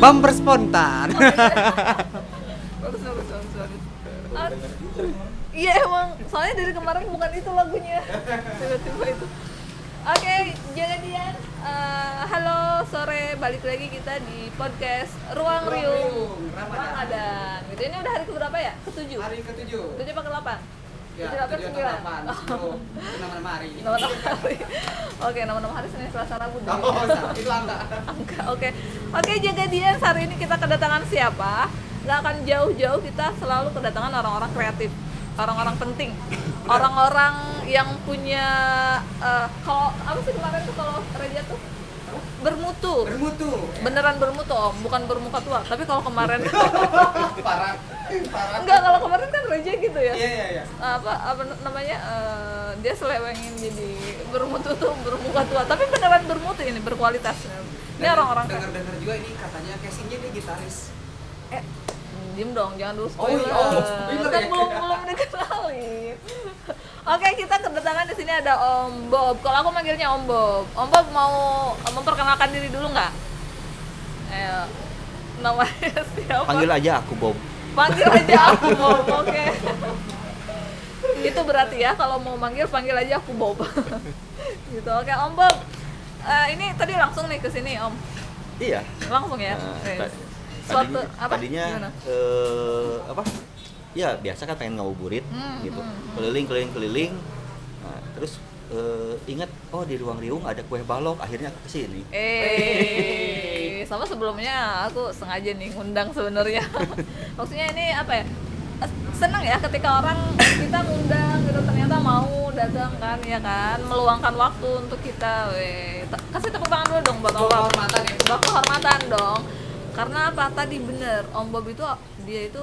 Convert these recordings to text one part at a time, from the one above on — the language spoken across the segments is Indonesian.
Bumper spontan. Bagus. Iya emang, soalnya dari kemarin bukan itu lagunya. Tiba-tiba itu. Oke, jangan Dian. Halo sore, balik lagi kita di podcast Ruang Riung Ramadan. Gitu. Ini udah hari keberapa ya? Ke-7? Hari ke-7. 7 apa ke-8? Ya, 7 atau 9? 9? Oh. Itu nama-nama hari. Nama-nama hari. Oke, nama-nama hari Senin, Selasa, Rabu. Itu angka. Oke, jaga Dian. Hari ini kita kedatangan siapa? Gak akan jauh-jauh, kita selalu kedatangan orang-orang kreatif, orang-orang penting, orang-orang yang punya kalau apa sih kemarin tuh kalau Reja tuh bermutu, beneran bermutu Om, bukan bermuka tua. Tapi kalau kemarin Parah. enggak, kalau kemarin kan Reja gitu ya. Iya. Apa namanya, dia selewengin jadi bermutu tuh bermuka tua, tapi beneran bermutu ini, berkualitas. Ini orang-orang dengar juga ini katanya casingnya dia gitaris. Diem dong, jangan dulu spoiler. Spoiler Kan ya? belum dikenalin. Oke, kita kedatangan di sini ada Om Bob. Kalau aku manggilnya Om Bob. Om Bob mau memperkenalkan diri dulu nggak? Ayo, namanya siapa? Panggil aja aku Bob. Panggil aja aku Bob. Oke. Itu berarti ya, kalau mau panggil aja aku Bob. Gitu. Oke, Om Bob. Ini tadi langsung nih ke sini, Om. Iya. Langsung ya. Suatu apa? Tadinya apa? Ya biasa kan pengen ngabuburit gitu. Keliling. Nah, terus ingat di Ruang Riung ada kue balok, akhirnya aku kesini. Sama sebelumnya aku sengaja nih ngundang sebenarnya. Maksudnya ini apa ya? Senang ya ketika orang kita ngundang gitu ternyata mau datang kan, ya kan, meluangkan waktu untuk kita. Kasih tepuk tangan dulu dong buat Om Bob. Baku hormatan dong. Karena apa, tadi bener Om Bob itu dia itu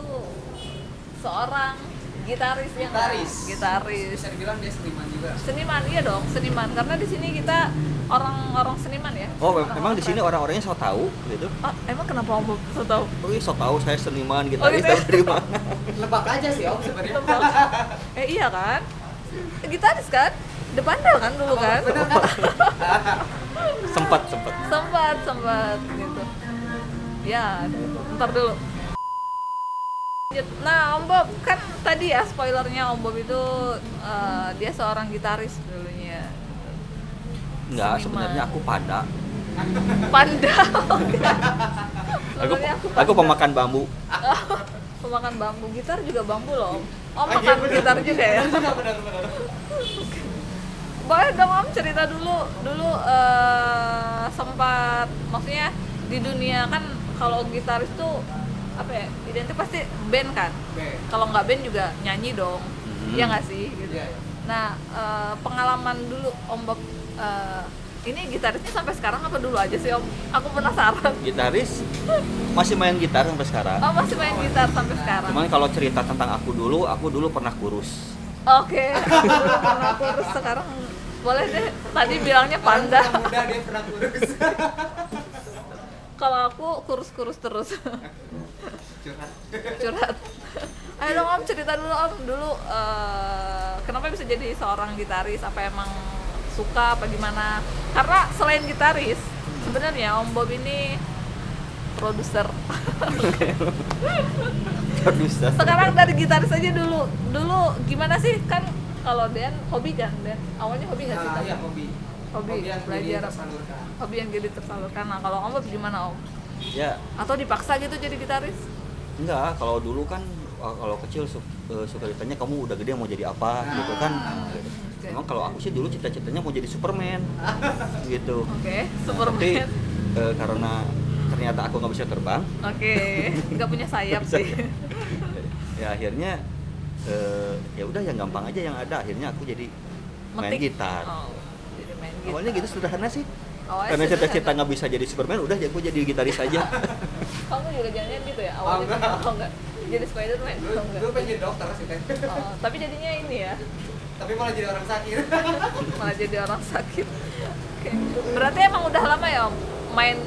seorang gitaris yang gitaris. Bisa dibilang dia seniman juga. Seniman, iya dong, seniman. Karena di sini kita orang-orang seniman ya. Memang di sini orang-orangnya so tahu gitu. Emang kenapa Om Bob so tahu? So tahu saya seniman gitaris, gitu ya? tahu dari mana? Lebak aja sih Om sebenarnya. Iya kan? Gitaris kan? Depandel kan dulu kan? Bener kan? Sempat gitu. Ya, ntar dulu. Nah, Om Bob, kan tadi ya spoilernya Om Bob itu dia seorang gitaris dulunya. Enggak, sebenarnya aku panda. Panda. Aku pemakan bambu. Pemakan bambu. Gitar juga bambu loh, Om. Om makan gitar juga ya? Benar. Boleh dong Om cerita dulu sempat, maksudnya di dunia kan kalau gitaris tuh apa ya, identik pasti band kan. Kalau nggak band juga nyanyi dong, iya nggak sih gitu. Yeah. Nah, pengalaman dulu Om Bob, ini gitarisnya sampai sekarang apa dulu aja sih Om? Aku penasaran. Gitaris masih main gitar sampai sekarang. Oh, masih main gitar sampai sekarang. Cuman kalau cerita tentang aku dulu pernah kurus. Oke. Pernah kurus, sekarang boleh deh. Tadi bilangnya panda. Muda dia pernah kurus. Kalau aku kurus-kurus terus. Curhat. Ayo dong Om, cerita dulu Om. Dulu kenapa bisa jadi seorang gitaris? Apa emang suka apa gimana? Karena selain gitaris, sebenarnya Om Bob ini produser. Sekarang dari gitaris aja dulu. Dulu gimana sih? Kan kalau Dan hobi kan, Dan awalnya hobi nggak sih? Iya, hobi yang belajar tersalurkan. Hobi yang jadi tersalurkan. Nah, kalau Om Bob gimana Om? Ya. Atau dipaksa gitu jadi gitaris? Enggak, kalau dulu kan kalau kecil suka ditanya kamu udah gede mau jadi apa gitu kan. Memang kalau aku sih dulu cita-citanya mau jadi Superman gitu. Oke, Superman. Tapi karena ternyata aku nggak bisa terbang. Oke, nggak punya sayap sih. Ya akhirnya ya udah yang gampang aja yang ada. Akhirnya aku jadi main gitar. Jadi main gitar. Awalnya gitu sederhana sih. Karena Sederhana. cita-cita nggak bisa jadi Superman, udah ya aku jadi gitaris aja. Kamu juga jangan gitu ya awalnya? Enggak. Jadi Spiderman? Enggak. Gue pengen jadi dokter sih Teh. Tapi jadinya ini ya. Tapi malah jadi orang sakit. Malah jadi orang sakit. Oke. Berarti emang udah lama ya Om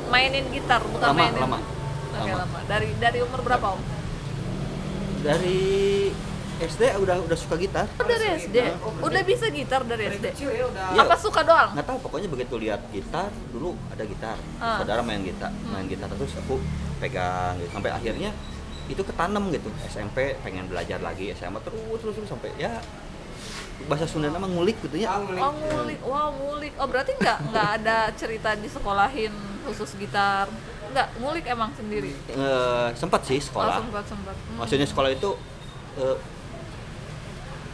mainin gitar, bukan Lama. Oke, lama. Dari umur berapa Om? Dari SD udah suka gitar. Oh, dari SD? Udah bisa gitar dari Dari SD? kecil ya udah. Iya. Apa suka doang? Nggak tahu, pokoknya begitu lihat gitar, dulu ada gitar, saudara main gitar terus aku pegang gitu. Sampai akhirnya itu ketanam gitu. SMP pengen belajar lagi, SMA terus sampai ya bahasa Sunda nama ngulik gitu ya. Oh, ngulik. Wow, ngulik. Oh, berarti nggak ada cerita di sekolahin khusus gitar? Nggak, ngulik emang sendiri? Sempat sih sekolah. Oh, sempat. Maksudnya sekolah itu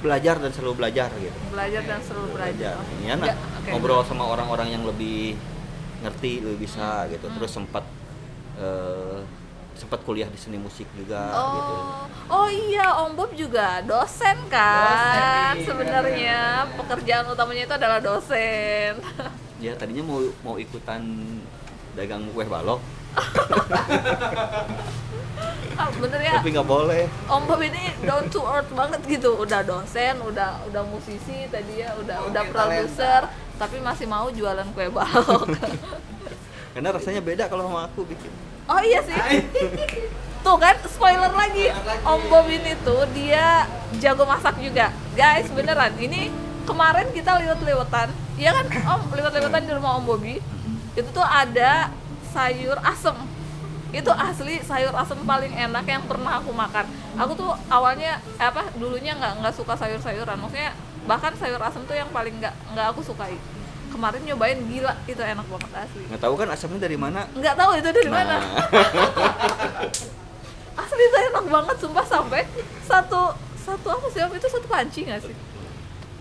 belajar dan selalu belajar gitu. Belajar dan selalu belajar. Ya, nah, ngobrol sama orang-orang yang lebih ngerti, lebih bisa gitu. Terus sempat kuliah di seni musik juga gitu. Oh iya, Om Bob juga dosen kan? Dosen, iya. Sebenarnya pekerjaan utamanya itu adalah dosen. Ya tadinya mau ikutan dagang kue balok, Bener ya, tapi nggak boleh. Om Bob ini down to earth banget gitu. Udah dosen, udah musisi tadi ya, udah produser, tapi masih mau jualan kue balok. Karena rasanya beda kalau sama aku bikin. Oh iya sih. Tuh kan, spoiler lagi. Om Bob ini tuh dia jago masak juga. Guys, beneran. Ini kemarin kita lewat-lewatan. Iya kan, Om, lewat-lewatan di rumah Om Bobi. Itu tuh ada sayur asem. Itu asli sayur asem paling enak yang pernah aku makan. Aku tuh awalnya dulunya nggak suka sayur-sayuran. Maksudnya bahkan sayur asem tuh yang paling nggak aku sukai. Kemarin nyobain, gila, itu enak banget asli. Nggak tahu kan asamnya dari mana? Nggak tahu itu dari mana. Asli itu enak banget, sumpah. Sampai satu apa sih Om? Itu satu panci nggak sih?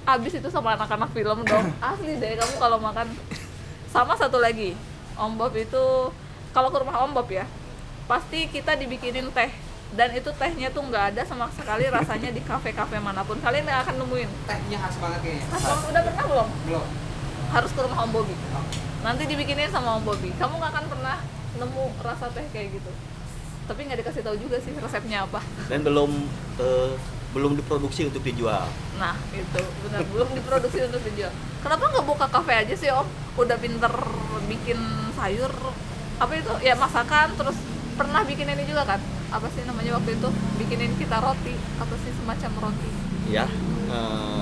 Abis itu sama anak-anak film dong. Asli deh kamu kalau makan. Sama satu lagi, Om Bob itu kalau ke rumah Om Bob ya, pasti kita dibikinin teh. Dan itu tehnya tuh nggak ada sama sekali rasanya di kafe-kafe manapun. Kalian nggak akan nemuin. Tehnya khas banget kayaknya. Mas, udah pernah belum? Belum. Harus ke rumah Om Bobi. Nanti dibikinin sama Om Bobi. Kamu nggak akan pernah nemu rasa teh kayak gitu. Tapi nggak dikasih tahu juga sih resepnya apa. Dan belum diproduksi untuk dijual. Nah itu benar, belum diproduksi untuk dijual. Kenapa nggak buka kafe aja sih Om? Udah pinter bikin sayur, apa itu ya, masakan. Terus pernah bikin ini juga kan, apa sih namanya waktu itu, bikinin kita roti, apa sih, semacam roti Ya.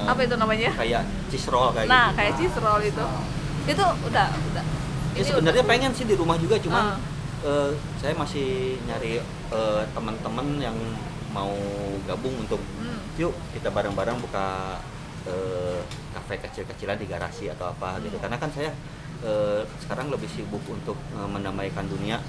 apa itu namanya, Kayak cheese roll kayak nah gitu. kayak cheese roll itu udah Ya, sebenarnya pengen sih di rumah juga, cuman Ah. saya masih nyari teman-teman yang mau gabung untuk yuk kita bareng-bareng buka kafe kecil-kecilan di garasi atau apa gitu. Karena kan saya sekarang lebih sibuk untuk mendamaikan dunia.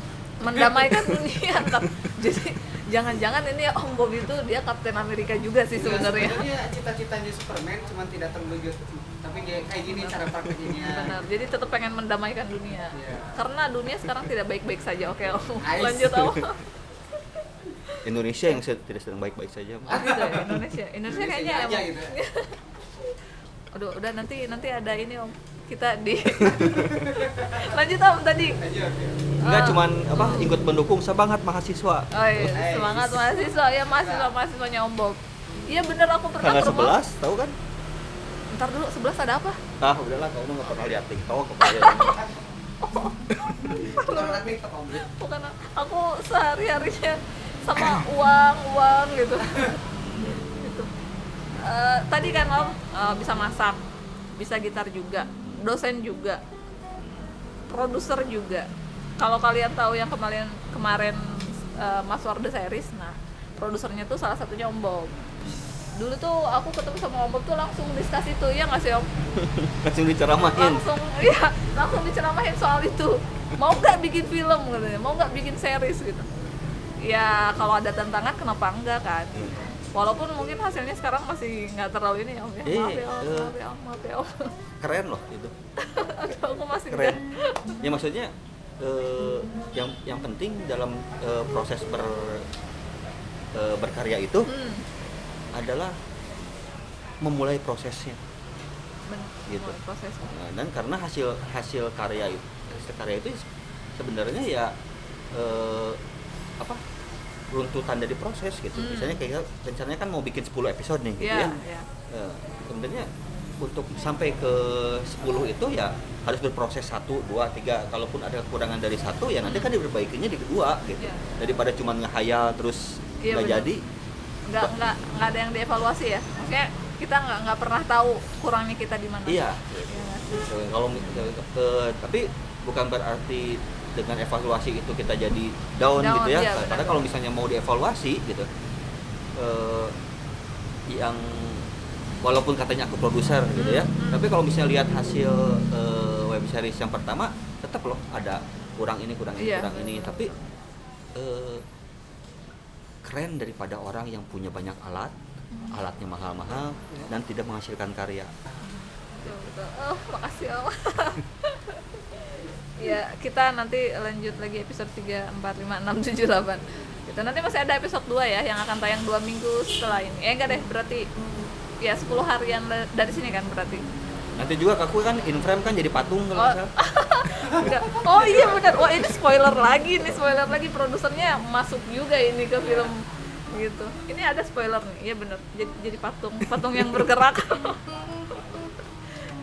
Jadi jangan-jangan ini Om Bob itu dia Kapten Amerika juga sih sebenarnya. Sebenarnya cita-citanya Superman cuman tidak terwujud. Tapi kayak gini cara prakteknya. Benar. Jadi tetap pengen mendamaikan dunia. Iya. Karena dunia sekarang tidak baik-baik saja. Oke, Om. Nice. Lanjut Om. Indonesia yang tidak sedang baik-baik saja. Ah, gitu ya, Indonesia kayaknya aja emang. gitu. Aduh, udah nanti ada ini Om. Kita di lanjut Om tadi. Enggak cuman ikut mendukung semangat mahasiswa. Oh iya, semangat mahasiswa ya, mahasiswanya Om Bob. Iya bener, aku pernah Tanggal ke rumah. 11, tahu kan? Ntar dulu, 11 ada apa? Ah, udahlah, kamu nggak pernah lihat TikTok kemarin. Orang TikTok Om. Bukan, aku sehari-harinya sama uang gitu. Gitu. Tadi kan Om bisa masak, bisa gitar juga, dosen juga, produser juga. Kalau kalian tahu yang kemarin Mas War The Series, nah produsernya tuh salah satunya Om Bob. Dulu tuh aku ketemu sama Om Bob tuh langsung diskus itu, ya nggak sih Om? Langsung diceramahin. Langsung diceramahin soal itu. Mau nggak bikin film katanya, mau nggak bikin series gitu. Ya kalau ada tantangan kenapa enggak kan? Walaupun mungkin hasilnya sekarang masih nggak terlalu ini ya Om ya. Maaf ya Om. Keren loh itu. Atau aku masih Keren. enggak. Ya maksudnya yang penting dalam proses berkarya itu adalah memulai prosesnya. Gitu. Mulai prosesnya. Nah, dan karena hasil karya itu sebenarnya ya runtutan dari proses gitu. Misalnya kayak rencananya kan mau bikin 10 episode nih gitu ya. Sebenarnya untuk sampai ke 10 itu ya harus berproses 1, 2, 3. Kalaupun ada kekurangan dari 1 ya nanti kan diperbaikinya di kedua gitu. Daripada cuma ngehayal terus nggak jadi. nggak ada yang dievaluasi ya. Oke, kita nggak pernah tahu kurangnya kita di mana. Iya. Iya. Kalau tapi bukan berarti dengan evaluasi itu kita jadi down gitu ya. Iya, Karena kalau misalnya mau dievaluasi gitu, yang walaupun katanya aku produser gitu ya, tapi kalau misalnya lihat hasil web series yang pertama, tetap loh ada kurang ini, Iya. kurang ini, tapi keren daripada orang yang punya banyak alatnya mahal-mahal dan tidak menghasilkan karya. Betul. Oh, makasih Om. Ya, kita nanti lanjut lagi episode 3, 4, 5, 6, 7, 8. Kita nanti masih ada episode 2 ya yang akan tayang 2 minggu setelah ini. Enggak deh, berarti ya 10 harian dari sini kan berarti. Nanti juga aku kan in frame kan jadi patung kalau nggak salah. Enggak. Oh iya benar. Wah, ini spoiler lagi produsernya masuk juga ini ke film gitu. Ini ada spoiler nih. Iya benar. Jadi patung yang bergerak.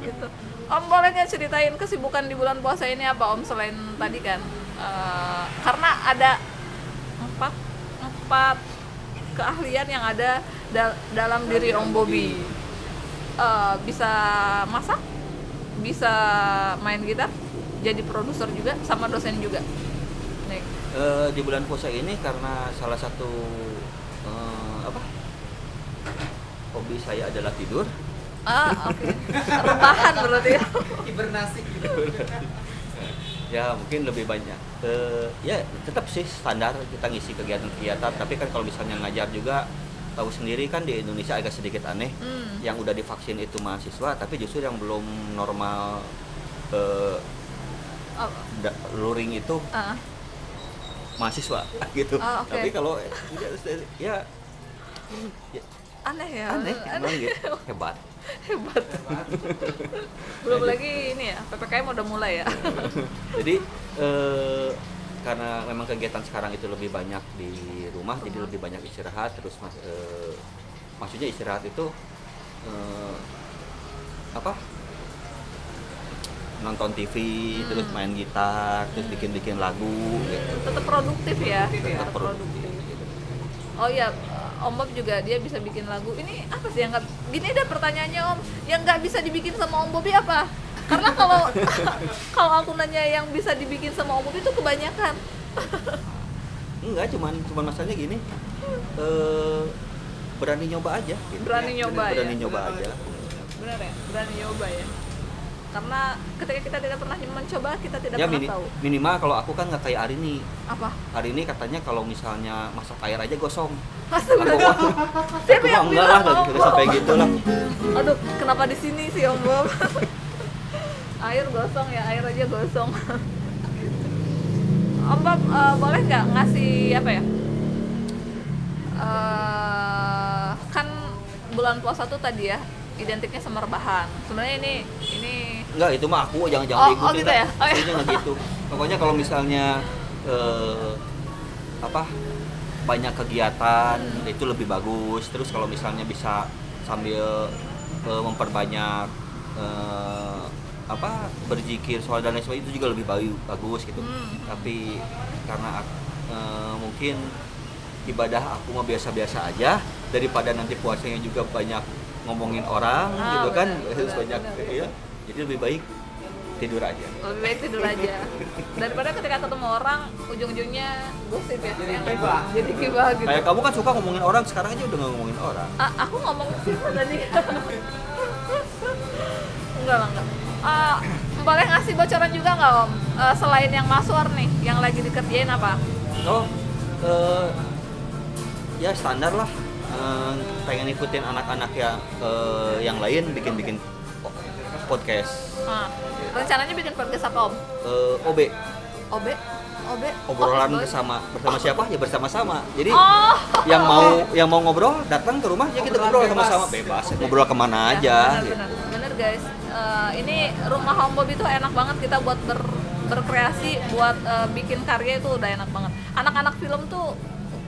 Gitu. Om boleh nggak ceritain kesibukan di bulan puasa ini apa Om selain tadi kan? Karena ada empat keahlian yang ada dalam diri Om Bobby. Bisa masak, bisa main gitar, jadi produser juga, sama dosen juga. Nih. Di bulan puasa ini karena salah satu hobi saya adalah tidur. Oke. Rebahan berarti ya. Hibernasi gitu. Ya mungkin lebih banyak. Ya tetap sih standar kita ngisi kegiatan-kegiatan. Tapi kan kalau misalnya ngajar juga, tahu sendiri kan di Indonesia agak sedikit aneh. Yang udah divaksin itu mahasiswa, tapi justru yang belum normal luring itu mahasiswa gitu. Okay. Tapi kalau ya aneh ya. emang gitu. Hebat. Belum lagi ini ya, PPKM udah mulai ya. Jadi karena memang kegiatan sekarang itu lebih banyak di rumah, jadi lebih banyak istirahat. Terus maksudnya istirahat itu nonton TV, terus main gitar, terus bikin lagu gitu. Tetap produktif ya. Tetap produktif. Oh iya, Om Bob juga dia bisa bikin lagu. Ini apa sih yang nggak? Gini ada pertanyaannya Om, yang nggak bisa dibikin sama Om Bobby apa? Karena kalau aku nanya yang bisa dibikin sama Om Bobby itu kebanyakan. Enggak, cuman masalahnya gini, berani nyoba aja. Gitu. Berani nyoba aja. Benar ya, berani nyoba ya. Karena ketika kita tidak pernah mencoba, kita tidak pernah tahu. Minimal kalau aku kan nggak kayak Arini. Apa? Arini katanya kalau misalnya masak air aja gosong. Astaga. Siapa yang enggak lah, bilang, udah sampai gitu lah. Aduh, kenapa di sini sih Om Bob? Air gosong ya, air aja gosong. Om Bob boleh nggak ngasih apa ya? Kan bulan puasa tuh tadi ya identiknya sama rebahan. Sebenarnya ini enggak, itu mah aku jangan diikutin. Oh gitu ya? Oh, iya. Jangan gitu. Pokoknya kalau misalnya banyak kegiatan itu lebih bagus. Terus kalau misalnya bisa sambil memperbanyak berzikir, sholat dan lain sebagainya, itu juga lebih bagus gitu. Tapi karena mungkin ibadah aku mah biasa-biasa aja, daripada nanti puasanya juga banyak ngomongin orang gitu kan, harus banyak ya. Jadi lebih baik tidur aja. Lebih baik tidur aja. Daripada ketika ketemu orang ujung-ujungnya gosip ya. Jadi gibah gitu. Kayak kamu kan suka ngomongin orang, sekarang aja udah nggak ngomongin orang. Aku ngomong siapa tadi? Enggak. Boleh ngasih bocoran juga nggak Om? Selain yang Maswar nih, yang lagi dikerjain apa? Ya standar lah. Pengen ikutin anak-anak yang lain bikin podcast. Rencananya bikin podcast apa Om? OB. Obrolan bersama siapa? Ya bersama-sama. Jadi yang mau ngobrol datang ke rumah, ya kita ngobrol sama-sama, bebas ngobrol kemana aja. Bener guys. Ini rumah Om Bob itu enak banget kita buat berkreasi, buat bikin karya itu udah enak banget. Anak-anak film tuh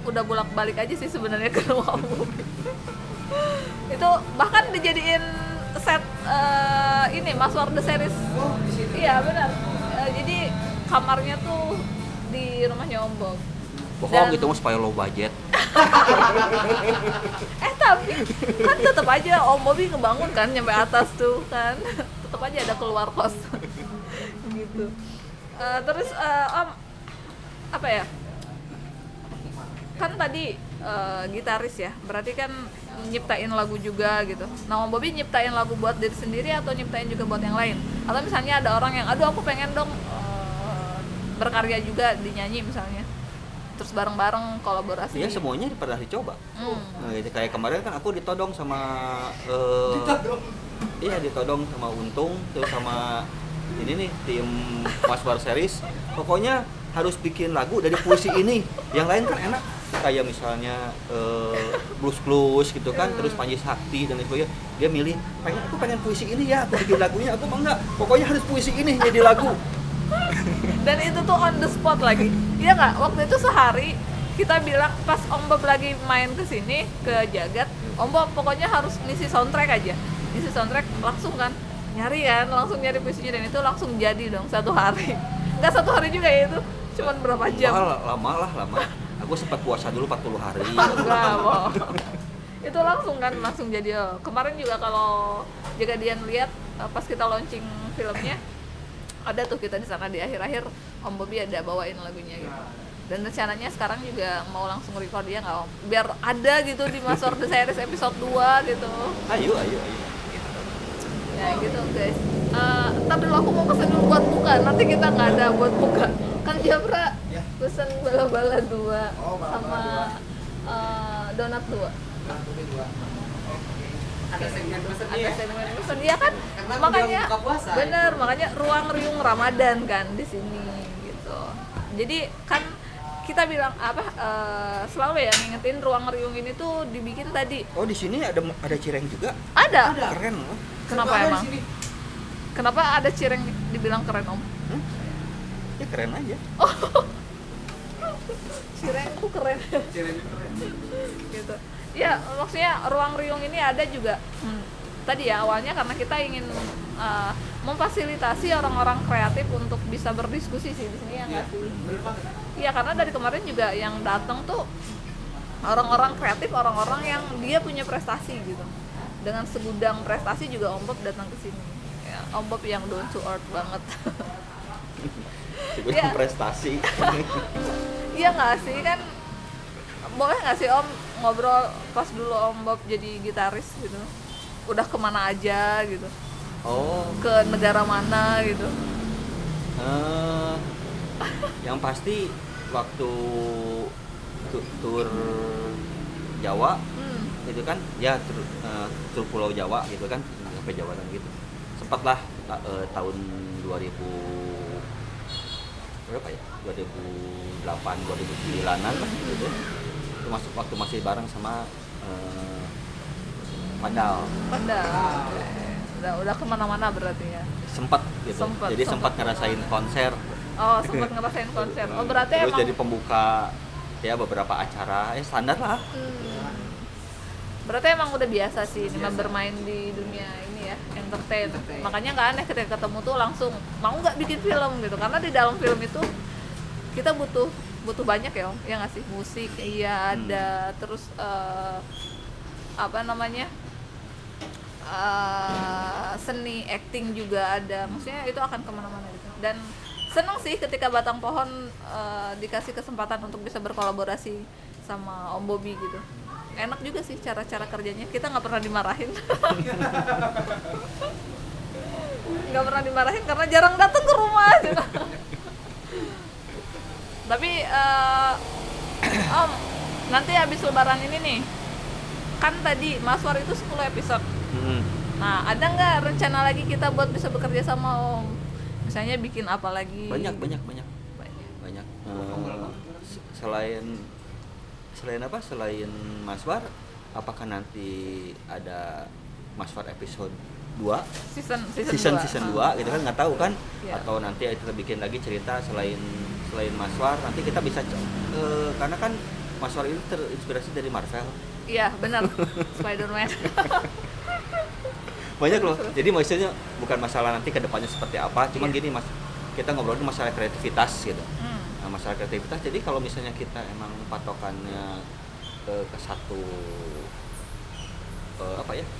udah bolak-balik aja sih sebenarnya ke rumah Om Bob. Itu bahkan dijadiin set ini Maswar the series. Iya benar. Jadi kamarnya tuh di rumahnya Om Bob. bohong Dan- gitu supaya low budget. Tapi kan tetap aja Om Bobby ngebangun kan nyampe atas tuh kan. Tetap aja ada keluar kos. Gitu. Terus Om apa ya? Kan tadi gitaris ya, berarti kan nyiptain lagu juga gitu. Nah Om Bobby nyiptain lagu buat diri sendiri atau nyiptain juga buat yang lain? Atau misalnya ada orang yang, aduh aku pengen dong berkarya juga di nyanyi misalnya, terus bareng-bareng kolaborasi. Iya, semuanya pernah dicoba. Nah, gitu. Kayak kemarin kan aku ditodong sama iya ditodong sama Untung, terus sama ini nih tim Maswar Series. Pokoknya harus bikin lagu dari puisi ini. Yang lain kan enak, kayak misalnya blues gitu kan, terus Panji Sakti dan sebagainya. Dia milih, aku pengen puisi ini ya, aku bikin lagunya. Aku mah enggak, pokoknya harus puisi ini jadi lagu. Dan itu tuh on the spot lagi. Iya nggak? Waktu itu sehari kita bilang pas Om Bob lagi main ke sini ke Jagat, Om Bob pokoknya harus ngisi soundtrack aja. Ngisi soundtrack langsung kan nyari kan, langsung nyari puisinya dan itu langsung jadi dong satu hari. Nggak satu hari juga ya itu, cuman berapa jam? Lama. Aku sempat puasa dulu 40 hari. Enggak, boh. Itu langsung kan langsung jadi. Kemarin juga kalau Jagadian lihat pas kita launching filmnya, ada tuh kita di sana di akhir-akhir Om Bobby ada bawain lagunya gitu. Dan rencananya sekarang juga mau langsung record dia nggak Om? Biar ada gitu di Maswar The Series episode 2 gitu. Ayo. Ya gitu guys. Ntar dulu aku mau pesen dulu buat buka, nanti kita nggak ada buat buka. Kang Jabra pesen bala-bala 2 sama donat 2. Ada segmen pesennya Ada ya? segmen pesan dia kan, Karena makanya udah buka puasa. bener, makanya ruang riung Ramadan kan di sini gitu. Jadi kan kita bilang apa selalu ya ngingetin ruang riung ini tuh dibikin tadi Oh, di sini ada cireng juga. ada. Ada. Keren loh. Kenapa Ada di emang? sini. Kenapa ada cireng dibilang keren Om? Ya keren aja. Cireng tuh keren. Cireng keren. Gitu. Ya maksudnya ruang riung ini ada juga tadi ya awalnya karena kita ingin memfasilitasi orang-orang kreatif untuk bisa berdiskusi sih di sini ya nggak sih? Bener banget. Iya karena dari kemarin juga yang datang tuh orang-orang kreatif, orang-orang yang dia punya prestasi gitu. Dengan segudang prestasi juga Om Bob datang ke sini. Ya, Om Bob yang down to earth banget. Itu Ya. prestasi. Iya nggak sih kan? Boleh nggak sih Om ngobrol pas dulu Om Bob jadi gitaris gitu? Udah kemana aja gitu? Oh, Ke negara mana gitu? yang pasti waktu tur Jawa itu kan ya tur Pulau Jawa gitu kan, sampai Jawa kan gitu. Sempatlah tahun 2000 berapa ya? 2008 2009-an lah gitu. Itu waktu masih bareng sama Padal. Padahal udah kemana-mana berarti ya. Sempat gitu. Jadi sempat ngerasain konser. Oh sempat ngerasain konser. Oh berarti Terus emang. jadi pembuka ya beberapa acara standar lah. Berarti emang udah biasa sih ini mah bermain di dunia ini ya entertain. Makanya nggak aneh ketika ketemu tuh langsung mau nggak bikin film gitu karena di dalam film itu kita butuh banyak ya Om, ya nggak sih? Musik iya ada, terus apa namanya seni acting juga ada, maksudnya itu akan kemana-mana gitu. Dan seneng sih ketika Batang Pohon dikasih kesempatan untuk bisa berkolaborasi sama Om Bobby gitu. Enak juga sih cara-cara kerjanya, kita nggak pernah dimarahin. Nggak pernah dimarahin karena jarang datang ke rumah gitu. Tapi Om, nanti habis lebaran ini nih kan tadi Maswar itu 10 episode. Nah, ada nggak rencana lagi kita buat bisa bekerja sama Om? Misalnya bikin apa lagi? Banyak. Banyak. Selain apa? Selain Maswar, apakah nanti ada Maswar episode 2? Season 2 gitu kan, nggak tahu kan? Iya. Atau nanti kita bikin lagi cerita selain Maswar, nanti kita bisa karena kan Maswar ini terinspirasi dari Marvel. Iya, benar. Spider-Man. Banyak loh. Jadi maksudnya bukan masalah nanti ke depannya seperti apa, cuman Iya. gini Mas, kita ngobrolin masalah kreativitas gitu. masalah kreativitas. Jadi kalau misalnya kita emang patokannya ke satu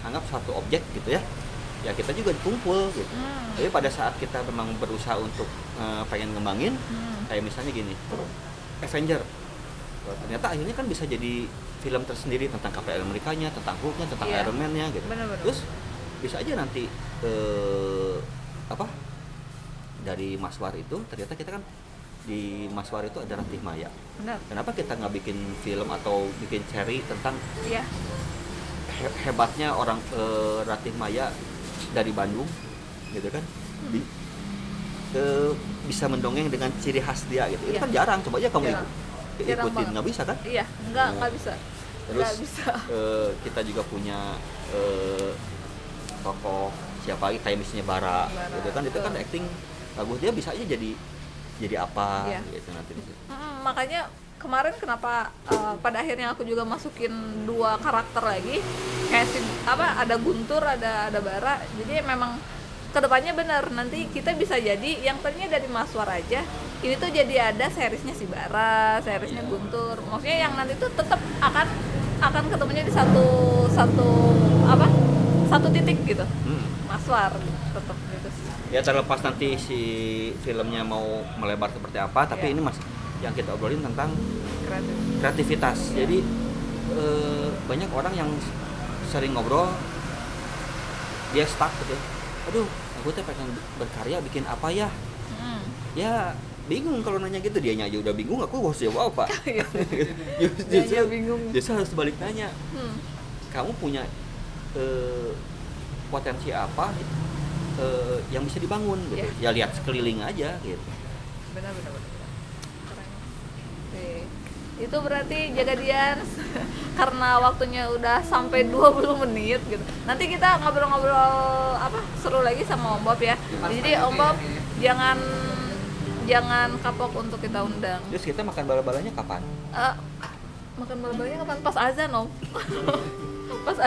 anggap satu objek gitu ya, ya kita juga dikumpul gitu. Tapi pada saat kita memang berusaha untuk pengen ngembangin, kayak misalnya gini, Avenger, ternyata akhirnya kan bisa jadi film tersendiri tentang Kapten Amerikanya, tentang Hulknya, tentang Iya. Iron Man-nya gitu. Bener-bener. Terus bisa aja nanti dari Maswar itu ternyata kita kan di Maswar itu ada Ratih Maya. Benar. Kenapa kita nggak bikin film atau bikin seri tentang Iya. hebatnya orang Ratih Maya dari Bandung gitu kan, bisa mendongeng dengan ciri khas dia gitu. Itu Iya. kan jarang, coba aja kamu Jarang ikutin, banget. nggak bisa kan? Iya, nggak bisa. Terus Nggak bisa. kita juga punya tokoh siapa lagi, kayak misalnya Bara gitu kan, itu kan betul. acting bagus, dia bisa aja jadi apa Iya. gitu nanti. Makanya kemarin kenapa pada akhirnya aku juga masukin 2 karakter lagi, kayak ada Guntur, ada Bara. Jadi memang kedepannya benar, nanti kita bisa jadi yang tadinya dari Maswar aja, ini tuh jadi ada seriesnya si Bara, seriesnya Guntur. Maksudnya yang nanti tuh tetap akan ketemunya di satu titik gitu. Maswar tetap gitu sih. Ya terlepas nanti si filmnya mau melebar seperti apa, tapi Iya. ini masih yang kita obrolin tentang Kreatif. kreativitas. Jadi banyak orang yang sering ngobrol, dia stuck gitu. Aduh, aku tuh pengen berkarya, bikin apa ya? Mm. Ya bingung kalau nanya gitu, dianya aja udah bingung, aku harus jawab apa? Iya. Justru bingung. justru harus balik nanya, Hmm. kamu punya potensi apa yang bisa dibangun gitu. Iya. Ya lihat sekeliling aja gitu. Benar. Keren. Oke. Itu berarti jaga Dian karena waktunya udah sampai 20 menit gitu. Nanti kita ngobrol-ngobrol seru lagi sama Om Bob ya. Jadi Om Bob jangan kapok untuk kita undang. Terus kita makan bala-balanya kapan? Makan bala-balanya kapan? Pas azan Om. Pas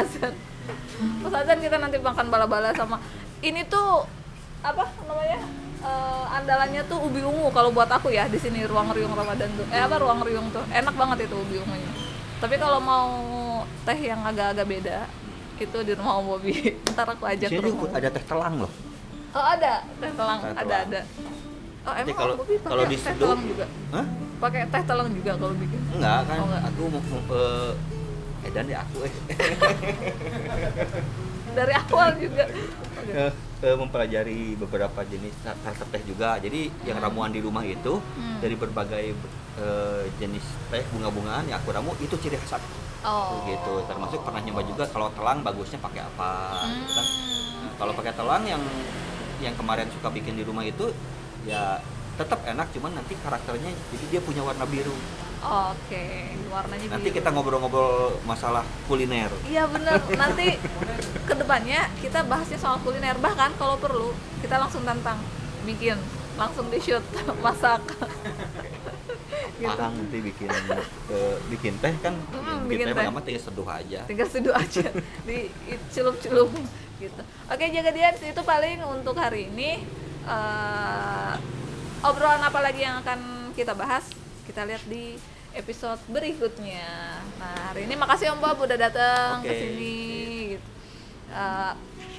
azan kita nanti makan bala-bala sama ini tuh andalannya tuh ubi ungu kalau buat aku ya di sini Ruang Riung Ramadan tuh. Ruang Riung tuh enak banget itu ubi ungunya. Tapi kalau mau teh yang agak-agak beda itu di rumah Om Bobi. Ntar aku ajak Di ke sini rumah. ada teh telang loh. Oh ada teh telang, Teh ada. telang. Oh emang Kalau- Om Bobi kalau pakai di teh Seduh- telang juga? Hah? Pakai teh telang juga kalau bikin? Enggak kan, Oh, enggak. aku mau edan deh aku Dari awal juga. Oke. mempelajari beberapa jenis karakter teh juga. Jadi yang ramuan di rumah itu dari berbagai jenis teh bunga-bungaan yang aku ramu itu ciri khas aku. Oh. Gitu. Termasuk pernah nyoba juga kalau telang bagusnya pakai apa gitu kan. Nah, kalau pakai telang yang kemarin suka bikin di rumah itu ya tetap enak, cuman nanti karakternya jadi dia punya warna biru. Oke, warnanya Nanti biru. kita ngobrol-ngobrol masalah kuliner. Iya bener, nanti kedepannya kita bahasnya soal kuliner. Bahkan kalau perlu kita langsung tantang bikin, langsung di shoot masak. Gitu. Orang nanti bikin teh kan, bikin bikin teh teh. pertama tinggal seduh aja. Tinggal seduh aja di celup-celup gitu. Oke, jaga Dian, itu paling untuk hari ini. Obrolan apa lagi yang akan kita bahas? Kita lihat di episode berikutnya. Nah, hari ini makasih Om Bob udah datang ke Oke. sini. Gitu.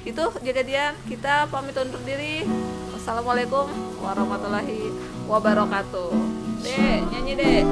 Itu jaga Dian, kita pamit undur diri. Wassalamualaikum warahmatullahi wabarakatuh. Dek, nyanyi dek.